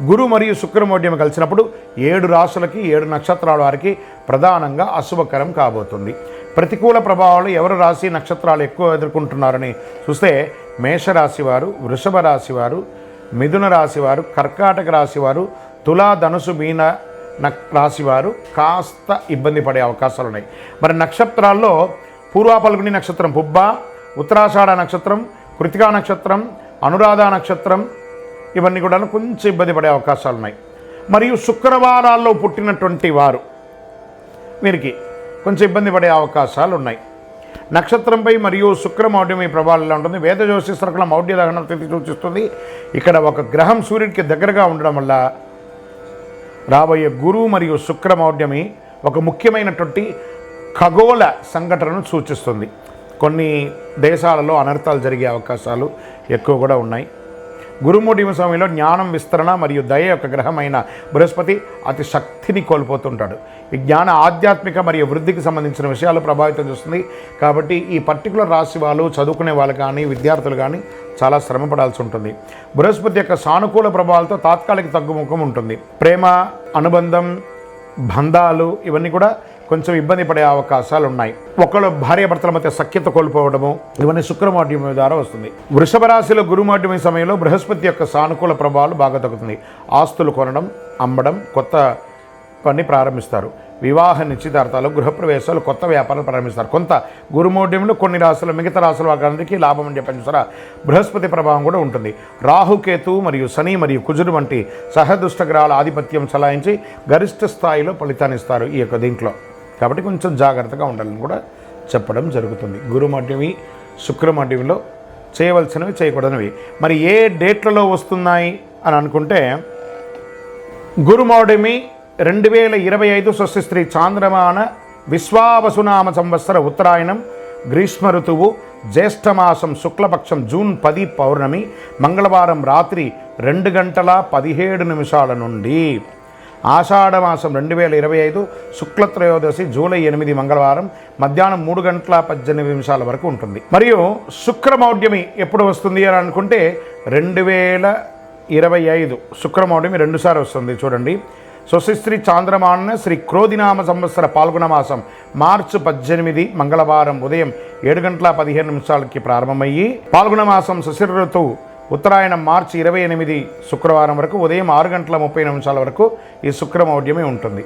గురు మరియు శుక్రమౌఢ్యం కలిసినప్పుడు 7 రాశులకి 7 నక్షత్రాల వారికి ప్రధానంగా అశుభకరం కాబోతుంది. ప్రతికూల ప్రభావాలు ఎవరు రాశి నక్షత్రాలు ఎక్కువ ఎదుర్కొంటున్నారని చూస్తే మేషరాశి వారు, వృషభ రాశి వారు, మిథున రాశి వారు, కర్కాటక రాశి వారు, తులా, ధనుసు, మీన రాశి వారు కాస్త ఇబ్బంది పడే అవకాశాలు ఉన్నాయి. మరి నక్షత్రాల్లో పూర్వ పల్గుని నక్షత్రం పుబ్బ, ఉత్తరాషాఢ నక్షత్రం, కృతికా నక్షత్రం, అనురాధ నక్షత్రం ఇవన్నీ కూడా కొంచెం ఇబ్బంది పడే అవకాశాలు ఉన్నాయి. మరియు శుక్రవారాల్లో పుట్టినటువంటి వారు వీరికి కొంచెం ఇబ్బంది పడే అవకాశాలు ఉన్నాయి. నక్షత్రంపై మరియు శుక్రమౌఢ్యం ఈ ప్రభావం ఎలా ఉంటుంది? వేద జ్యోతిష్కుల మౌఢ్య దహన తిథి సూచిస్తుంది. ఇక్కడ ఒక గ్రహం సూర్యుడికి దగ్గరగా ఉండడం వల్ల రాబోయే గురు మరియు శుక్రమౌఢ్యమి ఒక ముఖ్యమైనటువంటి ఖగోళ సంఘటనను సూచిస్తుంది. కొన్ని దేశాలలో అనర్థాలు జరిగే అవకాశాలు ఎక్కువ కూడా ఉన్నాయి. గురుమౌఢ్యం సమయంలో జ్ఞానం విస్తరణ మరియు దయ యొక్క గ్రహమైన బృహస్పతి అతి శక్తిని కోల్పోతుంటాడు. ఈ జ్ఞాన ఆధ్యాత్మిక మరియు వృద్ధికి సంబంధించిన విషయాలు ప్రభావితం చేస్తుంది. కాబట్టి ఈ పర్టికులర్ రాశి వాళ్ళు చదువుకునే వాళ్ళు కానీ విద్యార్థులు కానీ చాలా శ్రమ పడాల్సి ఉంటుంది. బృహస్పతి యొక్క సానుకూల ప్రభావాలతో తాత్కాలిక తగ్గుముఖం ఉంటుంది. ప్రేమ, అనుబంధం, బంధాలు ఇవన్నీ కూడా కొంచెం ఇబ్బంది పడే అవకాశాలు ఉన్నాయి. ఒకళ్ళు భార్యాభర్తల మధ్య సఖ్యత కోల్పోవడము ఇవన్నీ శుక్రమౌఢ్యం ద్వారా వస్తుంది. వృషభ రాశిలో గురుమౌఢ్యం సమయంలో బృహస్పతి యొక్క సానుకూల ప్రభావాలు బాగా తగ్గుతుంది. ఆస్తులు కొనడం, అమ్మడం, కొత్త పని ప్రారంభిస్తారు. వివాహ నిశ్చితార్థాలు, గృహప్రవేశాలు, కొత్త వ్యాపారాలు ప్రారంభిస్తారు. కొంత గురుమౌఢ్యంలో కొన్ని రాశులు మిగతా రాశుల వారికి లాభం అని చెప్పని చూసారా బృహస్పతి ప్రభావం కూడా ఉంటుంది. రాహుకేతు మరియు శని మరియు కుజుడు వంటి సహదుష్ట గ్రహాల ఆధిపత్యం చలాయించి గరిష్ట స్థాయిలో ఫలితాన్ని ఇస్తారు ఈ యొక్క దీంట్లో. కాబట్టి కొంచెం జాగ్రత్తగా ఉండాలని కూడా చెప్పడం జరుగుతుంది. గురుమౌఢ్యమి, శుక్రమౌఢ్యంలో చేయవలసినవి, చేయకూడనివి మరి ఏ డేట్లలో వస్తున్నాయి అని అనుకుంటే గురుమౌఢ్యమి 2025 స్వస్తిశ్రీ చాంద్రమాన విశ్వావసునామ సంవత్సర ఉత్తరాయణం, గ్రీష్మ ఋతువు, జ్యేష్ఠమాసం శుక్లపక్షం జూన్ 10 పౌర్ణమి, మంగళవారం రాత్రి 2:17 నుండి ఆషాఢమాసం 2025 శుక్లత్రయోదశి జూలై 8 మంగళవారం మధ్యాహ్నం 3:18 వరకు ఉంటుంది. మరియు శుక్రమౌఢ్యమి ఎప్పుడు వస్తుంది అని అనుకుంటే 2025 శుక్రమౌఢ్యమి 2 సార్లు వస్తుంది. చూడండి, స్వస్తిశ్రీ చాంద్రమాన శ్రీ క్రోధినామ సంవత్సర పాల్గొన మాసం మార్చి 18 మంగళవారం ఉదయం 7:15 ప్రారంభమయ్యి పాల్గొన మాసం శశిర ఋతువు ఉత్తరాయణం మార్చి 28 శుక్రవారం వరకు ఉదయం 6:30 వరకు ఈ శుక్రమౌఢ్యమే ఉంటుంది.